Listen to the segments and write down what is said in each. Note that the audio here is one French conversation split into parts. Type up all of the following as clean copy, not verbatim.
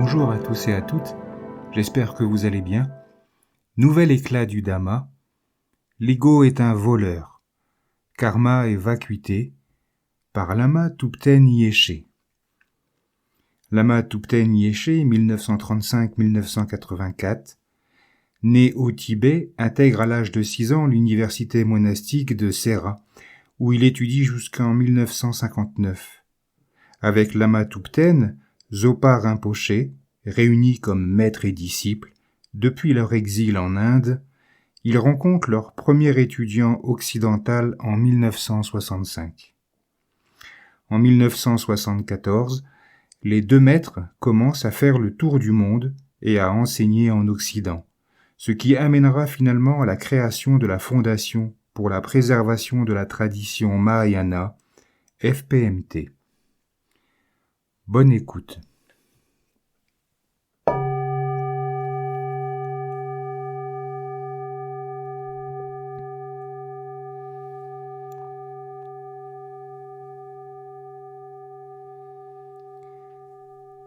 Bonjour à tous et à toutes, j'espère que vous allez bien. Nouvel éclat du Dhamma. L'ego est un voleur. Karma et vacuité par Lama Thubten Nyeshe. Lama Thubten Nyeshe, 1935-1984, né au Tibet, intègre à l'âge de 6 ans l'université monastique de Sera, où il étudie jusqu'en 1959. Avec Lama Thubten, Zopa Rinpoche, réunis comme maîtres et disciples, depuis leur exil en Inde, ils rencontrent leur premier étudiant occidental en 1965. En 1974, les deux maîtres commencent à faire le tour du monde et à enseigner en Occident, ce qui amènera finalement à la création de la Fondation pour la préservation de la tradition Mahayana, FPMT. Bonne écoute.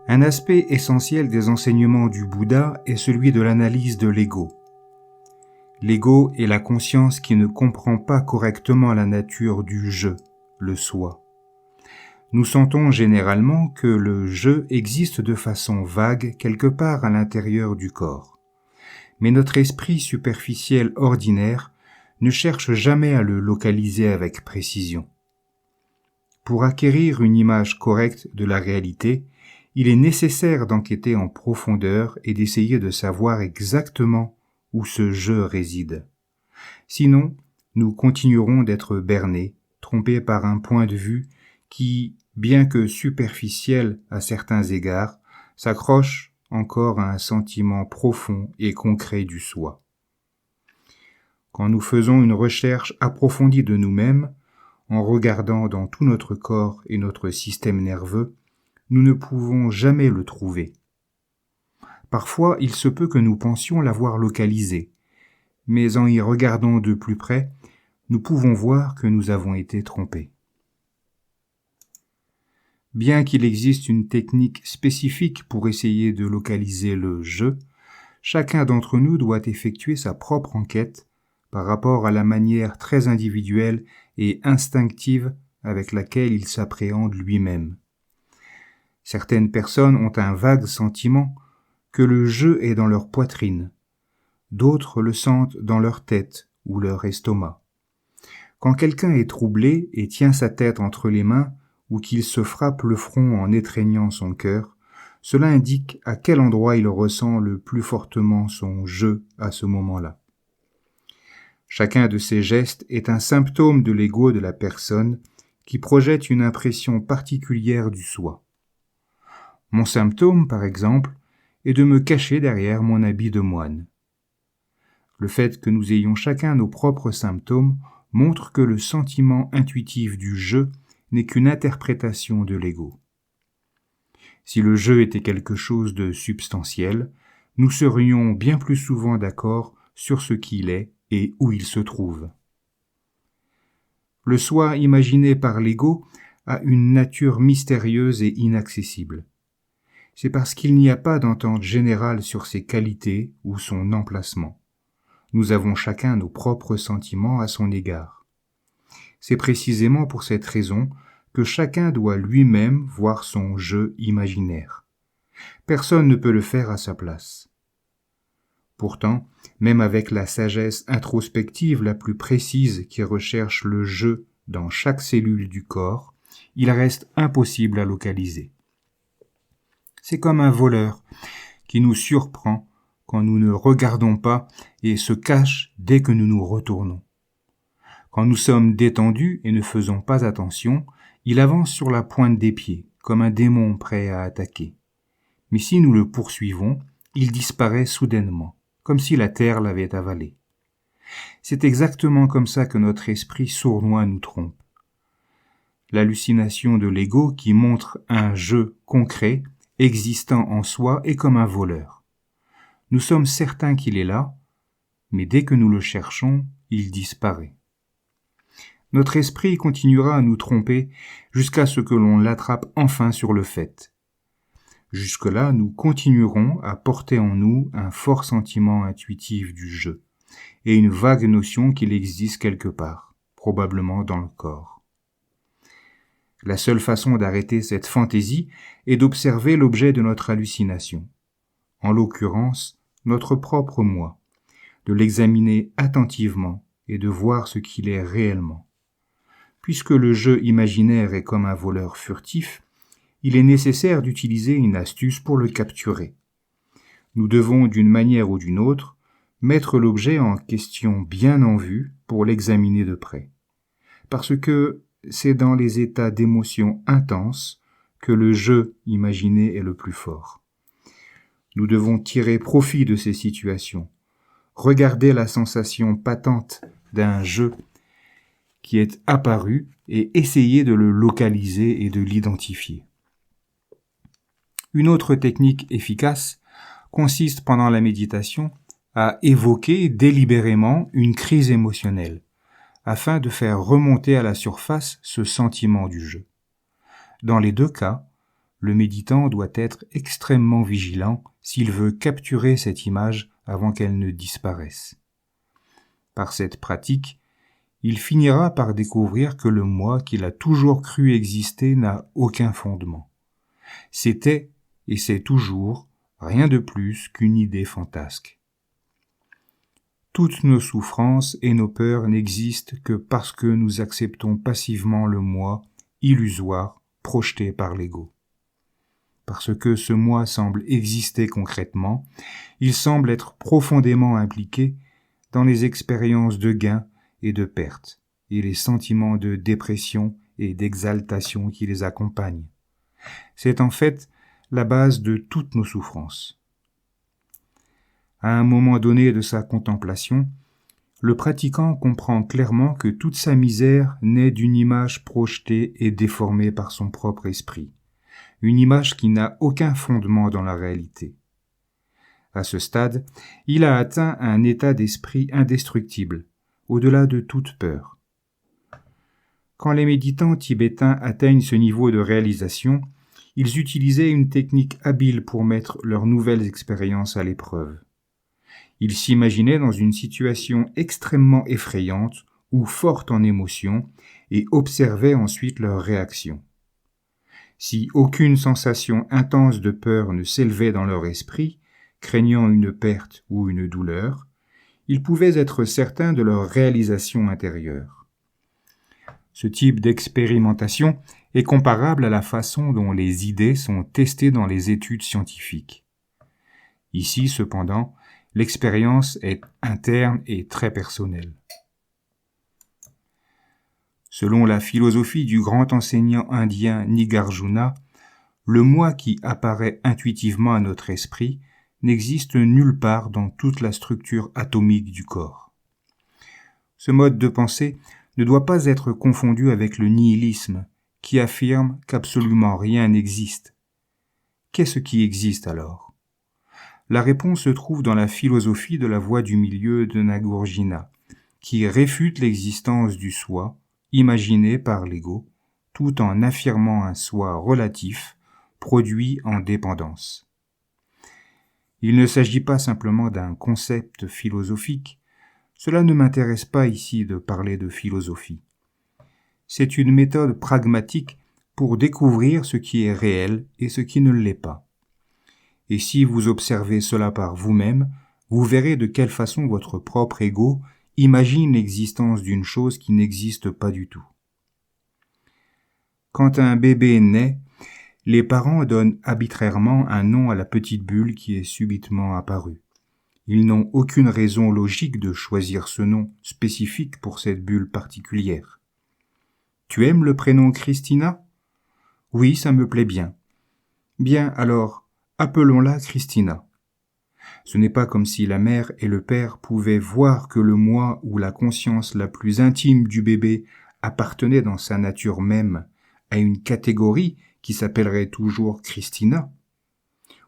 Un aspect essentiel des enseignements du Bouddha est celui de l'analyse de l'ego. L'ego est la conscience qui ne comprend pas correctement la nature du je, le soi. Nous sentons généralement que le je existe de façon vague quelque part à l'intérieur du corps. Mais notre esprit superficiel ordinaire ne cherche jamais à le localiser avec précision. Pour acquérir une image correcte de la réalité, il est nécessaire d'enquêter en profondeur et d'essayer de savoir exactement où ce je réside. Sinon, nous continuerons d'être bernés, trompés par un point de vue qui, bien que superficiel à certains égards, s'accroche encore à un sentiment profond et concret du soi. Quand nous faisons une recherche approfondie de nous-mêmes, en regardant dans tout notre corps et notre système nerveux, nous ne pouvons jamais le trouver. Parfois, il se peut que nous pensions l'avoir localisé, mais en y regardant de plus près, nous pouvons voir que nous avons été trompés. Bien qu'il existe une technique spécifique pour essayer de localiser le « je », chacun d'entre nous doit effectuer sa propre enquête par rapport à la manière très individuelle et instinctive avec laquelle il s'appréhende lui-même. Certaines personnes ont un vague sentiment que le je est dans leur poitrine. D'autres le sentent dans leur tête ou leur estomac. Quand quelqu'un est troublé et tient sa tête entre les mains ou qu'il se frappe le front en étreignant son cœur, cela indique à quel endroit il ressent le plus fortement son je à ce moment-là. Chacun de ces gestes est un symptôme de l'ego de la personne qui projette une impression particulière du soi. Mon symptôme, par exemple, est de me cacher derrière mon habit de moine. Le fait que nous ayons chacun nos propres symptômes montre que le sentiment intuitif du « je » n'est qu'une interprétation de l'ego. Si le « je » était quelque chose de substantiel, nous serions bien plus souvent d'accord sur ce qu'il est et où il se trouve. Le soi imaginé par l'ego a une nature mystérieuse et inaccessible. C'est parce qu'il n'y a pas d'entente générale sur ses qualités ou son emplacement. Nous avons chacun nos propres sentiments à son égard. C'est précisément pour cette raison que chacun doit lui-même voir son je imaginaire. Personne ne peut le faire à sa place. Pourtant, même avec la sagesse introspective la plus précise qui recherche le je dans chaque cellule du corps, il reste impossible à localiser. C'est comme un voleur qui nous surprend quand nous ne regardons pas et se cache dès que nous nous retournons. Quand nous sommes détendus et ne faisons pas attention, il avance sur la pointe des pieds, comme un démon prêt à attaquer. Mais si nous le poursuivons, il disparaît soudainement, comme si la terre l'avait avalé. C'est exactement comme ça que notre esprit sournois nous trompe. L'hallucination de l'ego qui montre un je concret, existant en soi, est comme un voleur. Nous sommes certains qu'il est là, mais dès que nous le cherchons, il disparaît. Notre esprit continuera à nous tromper jusqu'à ce que l'on l'attrape enfin sur le fait. Jusque-là, nous continuerons à porter en nous un fort sentiment intuitif du jeu et une vague notion qu'il existe quelque part, probablement dans le corps. La seule façon d'arrêter cette fantaisie est d'observer l'objet de notre hallucination, en l'occurrence notre propre moi, de l'examiner attentivement et de voir ce qu'il est réellement. Puisque le jeu imaginaire est comme un voleur furtif, il est nécessaire d'utiliser une astuce pour le capturer. Nous devons, d'une manière ou d'une autre, mettre l'objet en question bien en vue pour l'examiner de près. Parce que c'est dans les états d'émotion intense que le jeu imaginé est le plus fort. Nous devons tirer profit de ces situations, regarder la sensation patente d'un jeu qui est apparu et essayer de le localiser et de l'identifier. Une autre technique efficace consiste pendant la méditation à évoquer délibérément une crise émotionnelle, afin de faire remonter à la surface ce sentiment du jeu. Dans les deux cas, le méditant doit être extrêmement vigilant s'il veut capturer cette image avant qu'elle ne disparaisse. Par cette pratique, il finira par découvrir que le moi qu'il a toujours cru exister n'a aucun fondement. C'était, et c'est toujours, rien de plus qu'une idée fantasque. Toutes nos souffrances et nos peurs n'existent que parce que nous acceptons passivement le moi illusoire projeté par l'ego. Parce que ce moi semble exister concrètement, il semble être profondément impliqué dans les expériences de gain et de perte, et les sentiments de dépression et d'exaltation qui les accompagnent. C'est en fait la base de toutes nos souffrances. À un moment donné de sa contemplation, le pratiquant comprend clairement que toute sa misère naît d'une image projetée et déformée par son propre esprit, une image qui n'a aucun fondement dans la réalité. À ce stade, il a atteint un état d'esprit indestructible, au-delà de toute peur. Quand les méditants tibétains atteignent ce niveau de réalisation, ils utilisaient une technique habile pour mettre leurs nouvelles expériences à l'épreuve. Ils s'imaginaient dans une situation extrêmement effrayante ou forte en émotion et observaient ensuite leur réaction. Si aucune sensation intense de peur ne s'élevait dans leur esprit, craignant une perte ou une douleur, ils pouvaient être certains de leur réalisation intérieure. Ce type d'expérimentation est comparable à la façon dont les idées sont testées dans les études scientifiques. Ici, cependant, l'expérience est interne et très personnelle. Selon la philosophie du grand enseignant indien Nagarjuna, le moi qui apparaît intuitivement à notre esprit n'existe nulle part dans toute la structure atomique du corps. Ce mode de pensée ne doit pas être confondu avec le nihilisme, qui affirme qu'absolument rien n'existe. Qu'est-ce qui existe alors ? La réponse se trouve dans la philosophie de la voie du milieu de Nagarjuna, qui réfute l'existence du soi, imaginé par l'ego, tout en affirmant un soi relatif, produit en dépendance. Il ne s'agit pas simplement d'un concept philosophique, cela ne m'intéresse pas ici de parler de philosophie. C'est une méthode pragmatique pour découvrir ce qui est réel et ce qui ne l'est pas. Et si vous observez cela par vous-même, vous verrez de quelle façon votre propre ego imagine l'existence d'une chose qui n'existe pas du tout. Quand un bébé naît, les parents donnent arbitrairement un nom à la petite bulle qui est subitement apparue. Ils n'ont aucune raison logique de choisir ce nom spécifique pour cette bulle particulière. Tu aimes le prénom Christina ? Oui, ça me plaît bien. Bien, alors, appelons-la Christina. Ce n'est pas comme si la mère et le père pouvaient voir que le moi ou la conscience la plus intime du bébé appartenait dans sa nature même à une catégorie qui s'appellerait toujours Christina,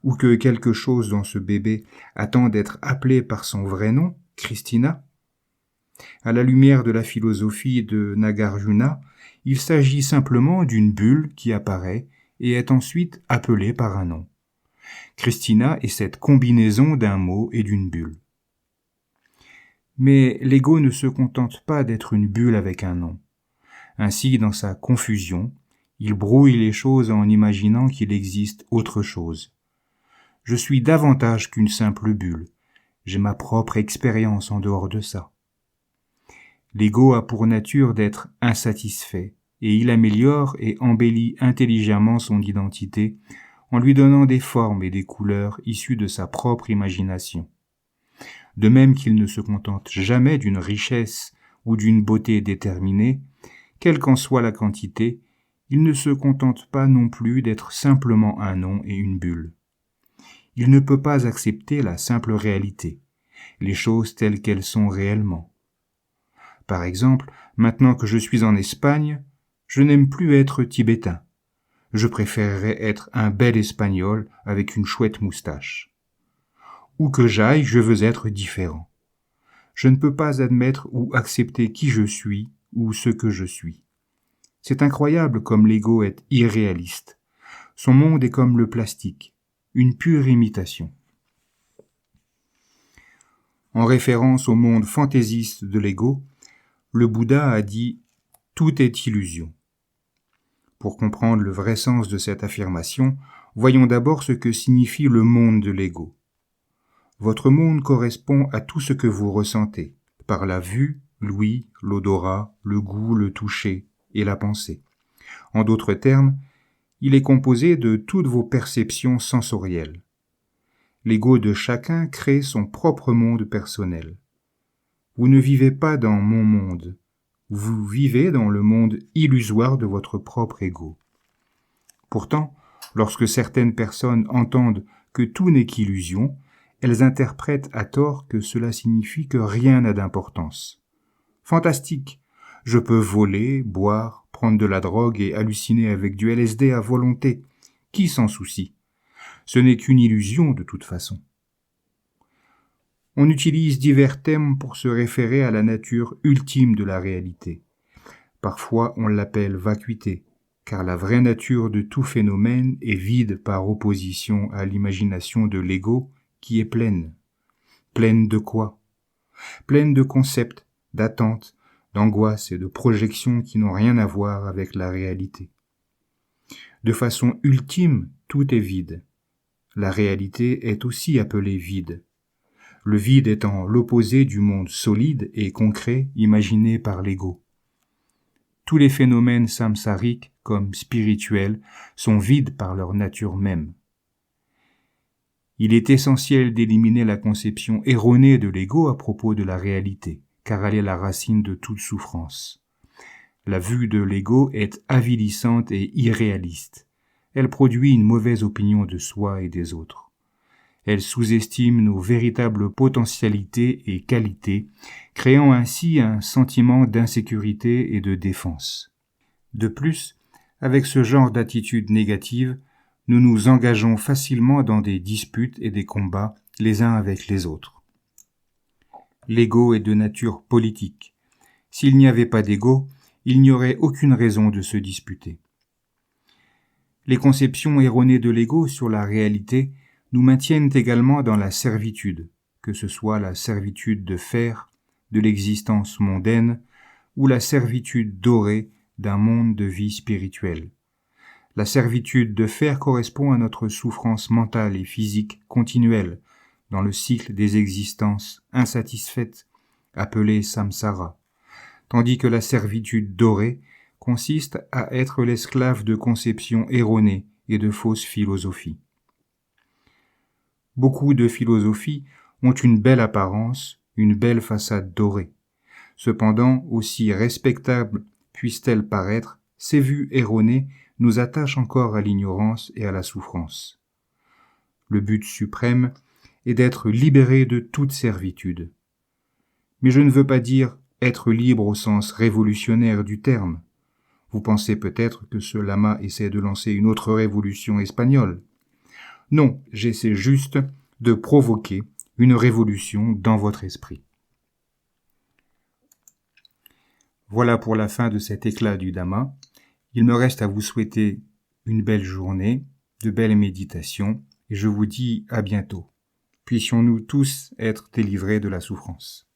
ou que quelque chose dans ce bébé attend d'être appelé par son vrai nom, Christina. À la lumière de la philosophie de Nagarjuna, il s'agit simplement d'une bulle qui apparaît et est ensuite appelée par un nom. Christina est cette combinaison d'un mot et d'une bulle. Mais l'ego ne se contente pas d'être une bulle avec un nom. Ainsi, dans sa confusion, il brouille les choses en imaginant qu'il existe autre chose. Je suis davantage qu'une simple bulle. J'ai ma propre expérience en dehors de ça. L'ego a pour nature d'être insatisfait, et il améliore et embellit intelligemment son identité en lui donnant des formes et des couleurs issues de sa propre imagination. De même qu'il ne se contente jamais d'une richesse ou d'une beauté déterminée, quelle qu'en soit la quantité, il ne se contente pas non plus d'être simplement un nom et une bulle. Il ne peut pas accepter la simple réalité, les choses telles qu'elles sont réellement. Par exemple, maintenant que je suis en Espagne, je n'aime plus être tibétain. Je préférerais être un bel Espagnol avec une chouette moustache. Où que j'aille, je veux être différent. Je ne peux pas admettre ou accepter qui je suis ou ce que je suis. C'est incroyable comme l'ego est irréaliste. Son monde est comme le plastique, une pure imitation. En référence au monde fantaisiste de l'ego, le Bouddha a dit « Tout est illusion ». Pour comprendre le vrai sens de cette affirmation, voyons d'abord ce que signifie le monde de l'ego. Votre monde correspond à tout ce que vous ressentez, par la vue, l'ouïe, l'odorat, le goût, le toucher et la pensée. En d'autres termes, il est composé de toutes vos perceptions sensorielles. L'ego de chacun crée son propre monde personnel. Vous ne vivez pas dans mon monde, vous vivez dans le monde illusoire de votre propre ego. Pourtant, lorsque certaines personnes entendent que tout n'est qu'illusion, elles interprètent à tort que cela signifie que rien n'a d'importance. Fantastique! Je peux voler, boire, prendre de la drogue et halluciner avec du LSD à volonté. Qui s'en soucie? Ce n'est qu'une illusion de toute façon. On utilise divers termes pour se référer à la nature ultime de la réalité. Parfois on l'appelle vacuité, car la vraie nature de tout phénomène est vide par opposition à l'imagination de l'ego qui est pleine. Pleine de quoi? Pleine de concepts, d'attentes, d'angoisses et de projections qui n'ont rien à voir avec la réalité. De façon ultime, tout est vide. La réalité est aussi appelée vide. Le vide étant l'opposé du monde solide et concret imaginé par l'ego. Tous les phénomènes samsariques, comme spirituels, sont vides par leur nature même. Il est essentiel d'éliminer la conception erronée de l'ego à propos de la réalité, car elle est la racine de toute souffrance. La vue de l'ego est avilissante et irréaliste. Elle produit une mauvaise opinion de soi et des autres. Elle sous-estime nos véritables potentialités et qualités, créant ainsi un sentiment d'insécurité et de défense. De plus, avec ce genre d'attitude négative, nous nous engageons facilement dans des disputes et des combats les uns avec les autres. L'ego est de nature politique. S'il n'y avait pas d'ego, il n'y aurait aucune raison de se disputer. Les conceptions erronées de l'ego sur la réalité nous maintiennent également dans la servitude, que ce soit la servitude de fer, de l'existence mondaine, ou la servitude dorée d'un monde de vie spirituelle. La servitude de fer correspond à notre souffrance mentale et physique continuelle dans le cycle des existences insatisfaites, appelées samsara, tandis que la servitude dorée consiste à être l'esclave de conceptions erronées et de fausses philosophies. Beaucoup de philosophies ont une belle apparence, une belle façade dorée. Cependant, aussi respectables puissent-elles paraître, ces vues erronées nous attachent encore à l'ignorance et à la souffrance. Le but suprême est d'être libéré de toute servitude. Mais je ne veux pas dire être libre au sens révolutionnaire du terme. Vous pensez peut-être que ce lama essaie de lancer une autre révolution espagnole. Non, j'essaie juste de provoquer une révolution dans votre esprit. Voilà pour la fin de cet éclat du Dhamma. Il me reste à vous souhaiter une belle journée, de belles méditations et je vous dis à bientôt. Puissions-nous tous être délivrés de la souffrance.